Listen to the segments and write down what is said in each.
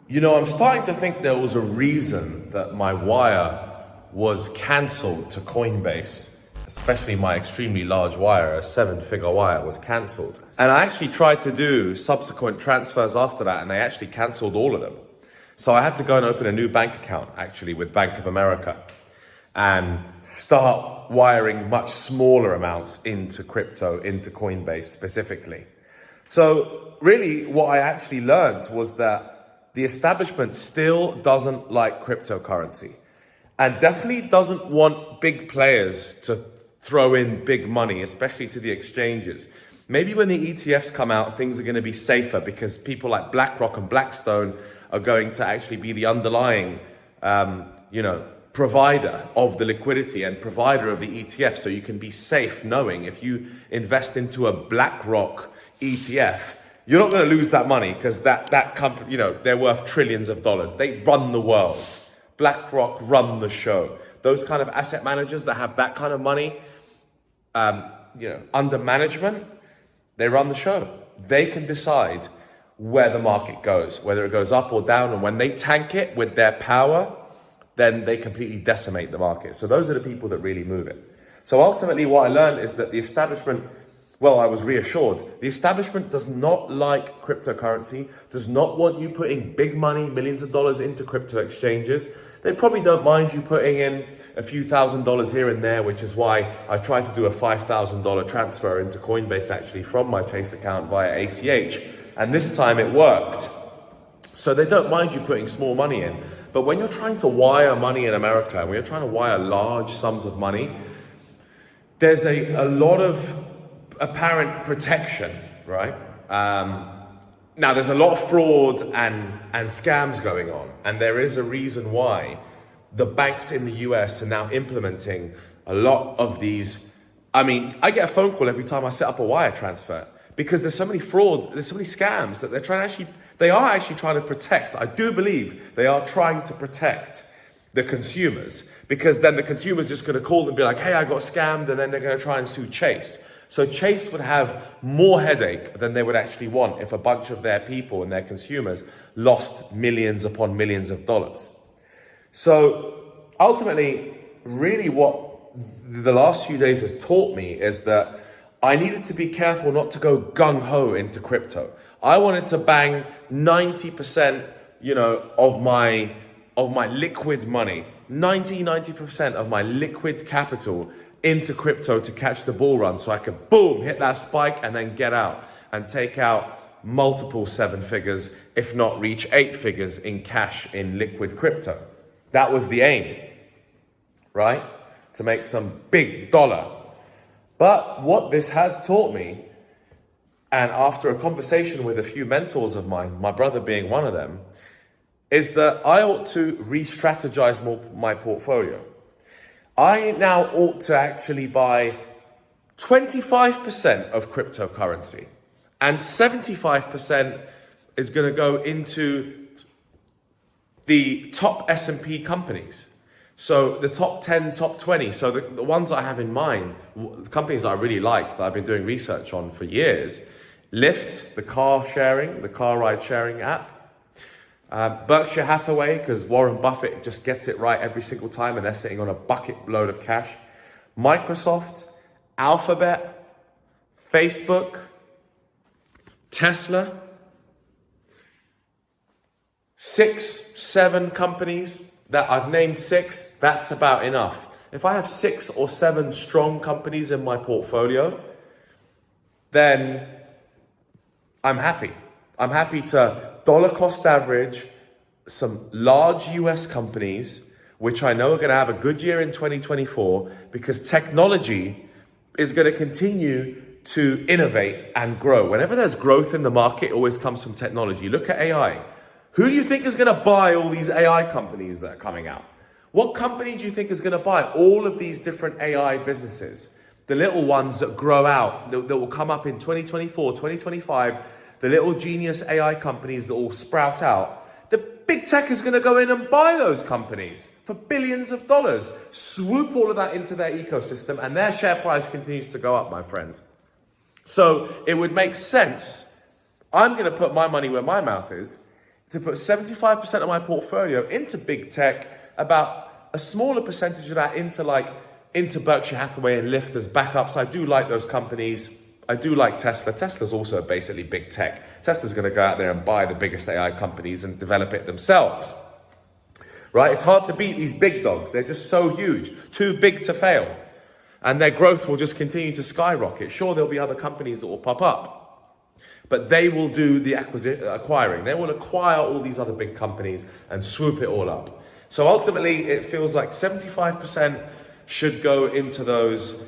I'm starting to think there was a reason that my wire was cancelled to Coinbase, especially my extremely large wire, a 7-figure wire, was cancelled. And I actually tried to do subsequent transfers after that, and they actually cancelled all of them. So I had to go and open a new bank account, actually, with Bank of America, and start wiring much smaller amounts into crypto, into Coinbase specifically. So really what I actually learned was that the establishment still doesn't like cryptocurrency and definitely doesn't want big players to throw in big money, especially to the exchanges. Maybe when the ETFs come out, things are going to be safer because people like BlackRock and Blackstone are going to actually be the underlying, provider of the liquidity and provider of the ETF. So you can be safe knowing if you invest into a BlackRock ETF, you're not going to lose that money because that company, they're worth trillions of dollars. They run the world. BlackRock run the show. Those kind of asset managers that have that kind of money, under management, they run the show. They can decide where the market goes, whether it goes up or down. And when they tank it with their power, then they completely decimate the market. So those are the people that really move it. So ultimately what I learned is that the establishment, I was reassured. The establishment does not like cryptocurrency, does not want you putting big money, millions of dollars into crypto exchanges. They probably don't mind you putting in a few $1,000s here and there, which is why I tried to do a $5,000 transfer into Coinbase actually from my Chase account via ACH. And this time it worked. So they don't mind you putting small money in. But when you're trying to wire money in America, when you're trying to wire large sums of money, there's a lot of apparent protection, right? Now there's a lot of fraud and scams going on, and there is a reason why the banks in the US are now implementing a lot of these. I get a phone call every time I set up a wire transfer because there's so many fraud, there's so many scams that they are actually trying to protect. I do believe they are trying to protect the consumers, because then the consumer's just going to call and be like, hey, I got scammed, and then they're going to try and sue Chase. So Chase would have more headache than they would actually want if a bunch of their people and their consumers lost millions upon millions of dollars. So ultimately, really what the last few days has taught me is that I needed to be careful not to go gung-ho into crypto. I wanted to bang 90%, of my liquid money, 90% of my liquid capital into crypto to catch the bull run, so I could boom, hit that spike and then get out and take out multiple 7 figures, if not reach 8 figures in cash in liquid crypto. That was the aim, right? To make some big dollar. But what this has taught me, and after a conversation with a few mentors of mine, my brother being one of them, is that I ought to re-strategize my portfolio. I now ought to actually buy 25% of cryptocurrency, and 75% is going to go into the top S&P companies. So the top 10, top 20. So the ones I have in mind, the companies that I really like, that I've been doing research on for years: Lyft, the car ride sharing app. Berkshire Hathaway, because Warren Buffett just gets it right every single time and they're sitting on a bucket load of cash. Microsoft, Alphabet, Facebook, Tesla. 6, 7 companies that I've named 6, that's about enough. If I have 6 or 7 strong companies in my portfolio, then I'm happy. I'm happy to dollar cost average some large US companies, which I know are going to have a good year in 2024, because technology is going to continue to innovate and grow. Whenever there's growth in the market, it always comes from technology. Look at AI. Who do you think is going to buy all these AI companies that are coming out? What company do you think is going to buy all of these different AI businesses? The little ones that grow out, that will come up in 2024, 2025, the little genius AI companies that will sprout out. The big tech is going to go in and buy those companies for billions of dollars, swoop all of that into their ecosystem, and their share price continues to go up, my friends. So it would make sense. I'm going to put my money where my mouth is. to put 75% of my portfolio into big tech, about a smaller percentage of that into Berkshire Hathaway and Lyft as backups. I do like those companies. I do like Tesla. Tesla's also basically big tech. Tesla's going to go out there and buy the biggest AI companies and develop it themselves. Right? It's hard to beat these big dogs. They're just so huge, too big to fail. And their growth will just continue to skyrocket. Sure, there'll be other companies that will pop up, but they will do the acquiring. They will acquire all these other big companies and swoop it all up. So ultimately, it feels like 75% should go into those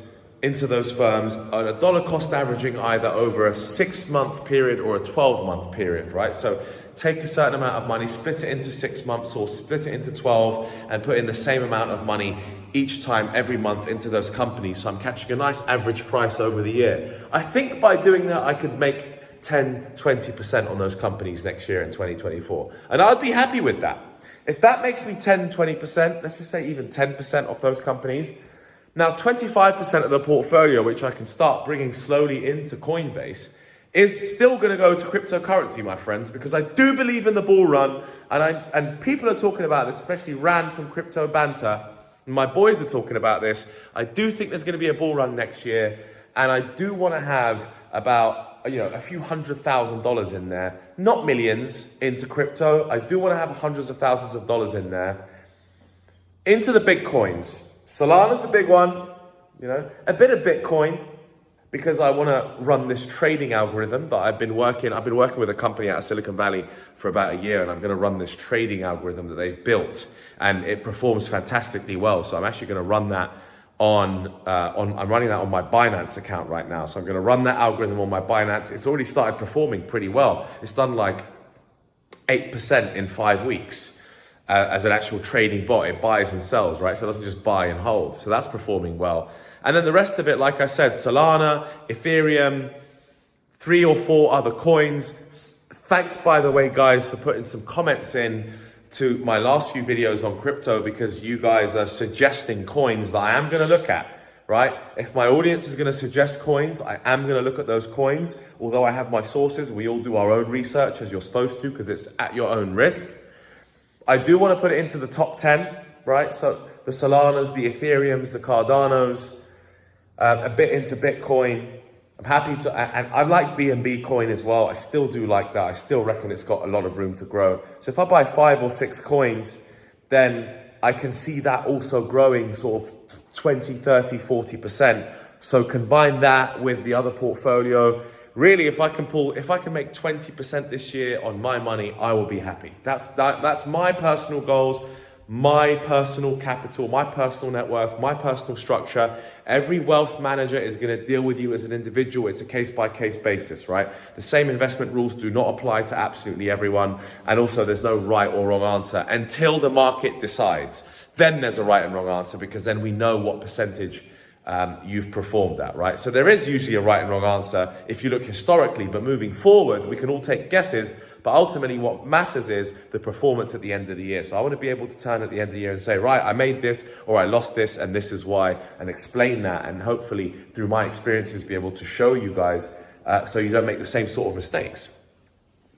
firms on a dollar cost averaging either over a 6-month period or a 12-month period, right? So take a certain amount of money, split it into 6 months or split it into 12 and put in the same amount of money each time every month into those companies. So I'm catching a nice average price over the year. I think by doing that, I could make 10, 20% on those companies next year in 2024. And I'd be happy with that. If that makes me 10, 20%, let's just say even 10% of those companies, now 25% of the portfolio, which I can start bringing slowly into Coinbase, is still going to go to cryptocurrency, my friends, because I do believe in the bull run, and people are talking about this, especially Rand from Crypto Banter, and my boys are talking about this. I do think there's going to be a bull run next year, and I do want to have about a few $100,000 in there, not millions, into crypto. I do want to have hundreds of thousands of dollars in there into the big coins. Solana's a big one, a bit of Bitcoin, because I want to run this trading algorithm that I've been working with a company out of Silicon Valley for about a year, and I'm going to run this trading algorithm that they've built, and it performs fantastically well. So I'm actually going to run that I'm running that on my Binance account right now. So I'm going to run that algorithm on my Binance. It's already started performing pretty well. It's done like 8% in 5 weeks as an actual trading bot. It buys and sells, right? So it doesn't just buy and hold. So that's performing well. And then the rest of it, like I said, Solana, Ethereum, 3 or 4 other coins. Thanks, by the way, guys, for putting some comments in to my last few videos on crypto, because you guys are suggesting coins that I am going to look at, right? If my audience is going to suggest coins, I am going to look at those coins, although I have my sources. We all do our own research, as you're supposed to, because it's at your own risk. I do want to put it into the top 10, right? So the Solanas, the Ethereums, the Cardanos, a bit into Bitcoin. I'm happy to, and I like BNB coin as well. I still do like that. I still reckon it's got a lot of room to grow. So if I buy 5 or 6 coins, then I can see that also growing sort of 20, 30, 40%. So combine that with the other portfolio. Really, if I can make 20% this year on my money, I will be happy. That's my personal goals, my personal capital, my personal net worth, my personal structure. Every wealth manager is going to deal with you as an individual. It's a case-by-case basis, right? The same investment rules do not apply to absolutely everyone. And also, there's no right or wrong answer until the market decides. Then there's a right and wrong answer, because then we know what percentage you've performed at, right? So there is usually a right and wrong answer if you look historically, but moving forward, we can all take guesses, but ultimately what matters is the performance at the end of the year. So I want to be able to turn at the end of the year and say, right, I made this, or I lost this, and this is why, and explain that, and hopefully through my experiences be able to show you guys so you don't make the same sort of mistakes.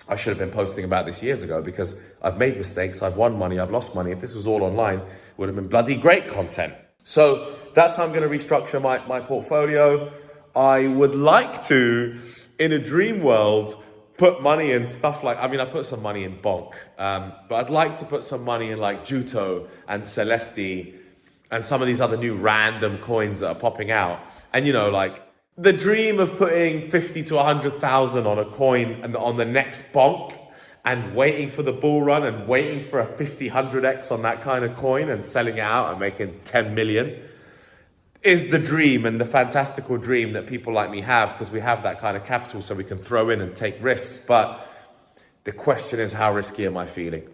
I should have been posting about this years ago, because I've made mistakes, I've won money, I've lost money. If this was all online, it would have been bloody great content. So that's how I'm going to restructure my portfolio. I would like to, in a dream world, put money in stuff like, I put some money in Bonk, but I'd like to put some money in like Juto and Celesti and some of these other new random coins that are popping out. And like the dream of putting 50 to 100,000 on a coin and on the next Bonk, and waiting for the bull run and waiting for a 50, 100x on that kind of coin and selling it out and making 10 million is the dream, and the fantastical dream that people like me have, because we have that kind of capital so we can throw in and take risks. But the question is, how risky am I feeling?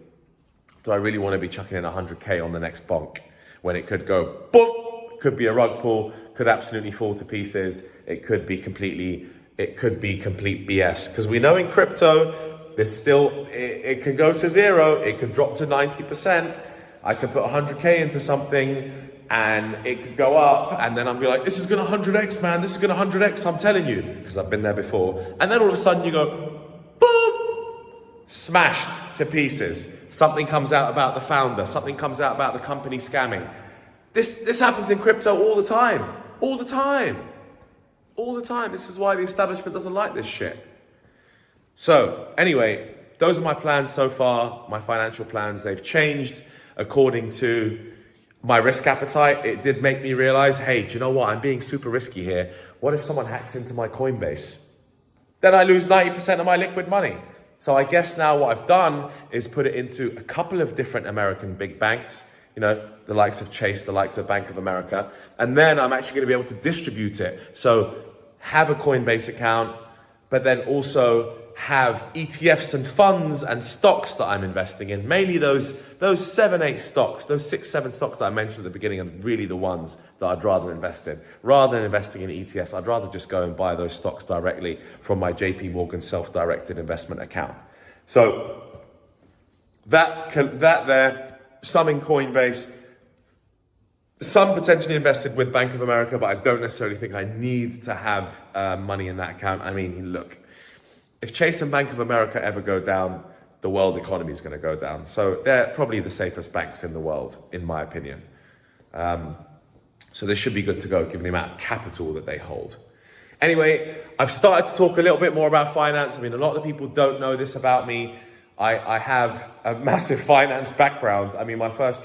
Do I really want to be chucking in 100K on the next bonk when it could go boom? Could be a rug pull, could absolutely fall to pieces. It could be complete BS, because we know in crypto, there's still, it can go to 0, it can drop to 90%. I could put 100K into something and it could go up, and then I'll be like, this is gonna 100x, man, this is gonna 100x, I'm telling you, because I've been there before. And then all of a sudden you go, boom, smashed to pieces. Something comes out about the founder, something comes out about the company scamming. This happens in crypto all the time. All the time. All the time. This is why the establishment doesn't like this shit. So, anyway, those are my plans so far, my financial plans. They've changed according to my risk appetite. It did make me realize, hey, do you know what? I'm being super risky here. What if someone hacks into my Coinbase? Then I lose 90% of my liquid money. So I guess now what I've done is put it into a couple of different American big banks, you know, the likes of Chase, the likes of Bank of America. And then I'm actually going to be able to distribute it. So have a Coinbase account, but then also have ETFs and funds and stocks that I'm investing in. Mainly those 7-8 stocks, those 6-7 stocks that I mentioned at the beginning are really the ones that I'd rather invest in. Rather than investing in ETFs, I'd rather just go and buy those stocks directly from my JP Morgan self-directed investment account. So that there, some in Coinbase, some potentially invested with Bank of America, but I don't necessarily think I need to have money in that account. I mean, look, if Chase and Bank of America ever go down, the world economy is going to go down. So they're probably the safest banks in the world, in my opinion. So they should be good to go, given the amount of capital that they hold. Anyway, I've started to talk a little bit more about finance. I mean, a lot of people don't know this about me. I have a massive finance background. I mean, my first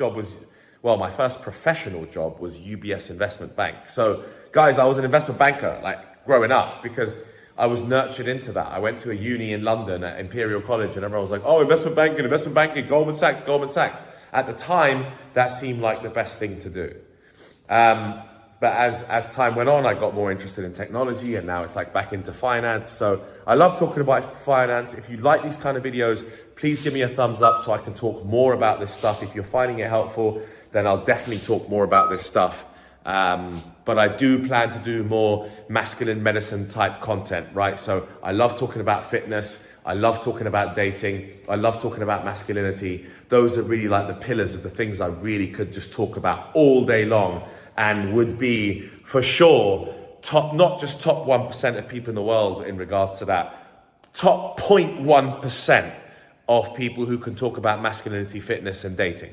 professional job was UBS Investment Bank. So guys, I was an investment banker, like growing up, because I was nurtured into that. I went to a uni in London at Imperial College and everyone was like, oh, investment banking, Goldman Sachs. At the time, that seemed like the best thing to do. But as time went on, I got more interested in technology and now it's like back into finance. So I love talking about finance. If you like these kind of videos, please give me a thumbs up so I can talk more about this stuff. If you're finding it helpful, then I'll definitely talk more about this stuff. But I do plan to do more masculine medicine type content, right? So I love talking about fitness. I love talking about dating. I love talking about masculinity. Those are really like the pillars of the things I really could just talk about all day long and would be for sure top, not just top 1% of people in the world in regards to that, top 0.1% of people who can talk about masculinity, fitness and dating.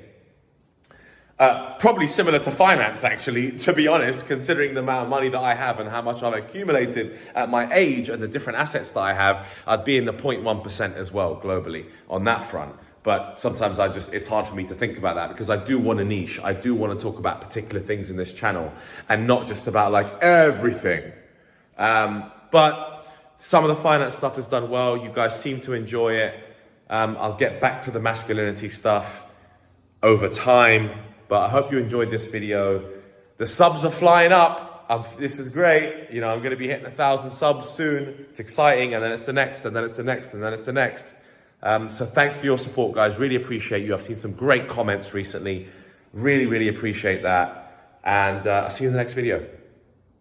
Probably similar to finance, actually, to be honest, considering the amount of money that I have and how much I've accumulated at my age and the different assets that I have, I'd be in the 0.1% as well globally on that front. But sometimes it's hard for me to think about that because I do want a niche. I do want to talk about particular things in this channel and not just about like everything. But some of the finance stuff is done well. You guys seem to enjoy it. I'll get back to the masculinity stuff over time. But I hope you enjoyed this video. The subs are flying up. This is great. You know, I'm going to be hitting 1,000 subs soon. It's exciting. And then it's the next, and then it's the next, and then it's the next. So thanks for your support, guys. Really appreciate you. I've seen some great comments recently. Really, really appreciate that. And I'll see you in the next video.